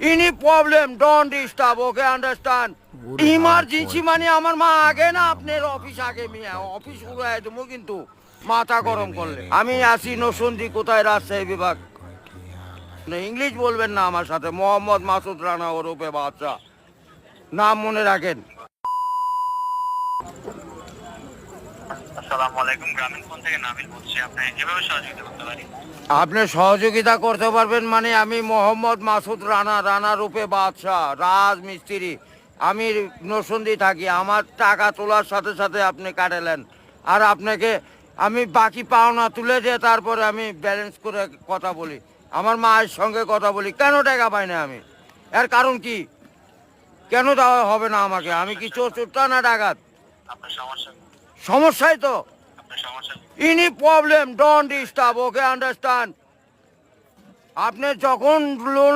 Any problem, don't disturb, okay, understand? Emergency মানে আমার মা আগে না আপনার অফিস আগে মিয়া অফিস উড়াই দেবো কিন্তু মাথা গরম করলে আমি আসি নসন্দি কোথায় রাজশাহী বিভাগ না ইংলিশ বলবেন না আমার সাথে মোহাম্মদ মাসুদ রানা ওরফে বাদশা নাম মনে রাখেন আসসালামু আলাইকুম গ্রামীণ ফোন থেকে নাবিল বলছি আপনাকে কিভাবে সহযোগিতা করতে পারি আপনি সহযোগিতা করতে পারবেন মানে আমি মোহাম্মদ মাসুদ রানা রূপে বাদশা রাজমিস্ত্রি আমি নরসিংদী থাকি আমার টাকা তোলার সাথে সাথে আপনি কাটালেন আর আপনাকে আমি বাকি পাওনা তুলে দিয়ে তারপরে আমি ব্যালেন্স করে কথা বলি আমার মায়ের সঙ্গে কথা বলি কেন টাকা পাই না আমি এর কারণ কি কেন দেওয়া হবে না আমাকে আমি কি চোরটা না ডাকাত আপনার সমস্যা সমস্যাই তো আপনার সমস্যা any problem don't disturb okay understand আপনি যখন লোন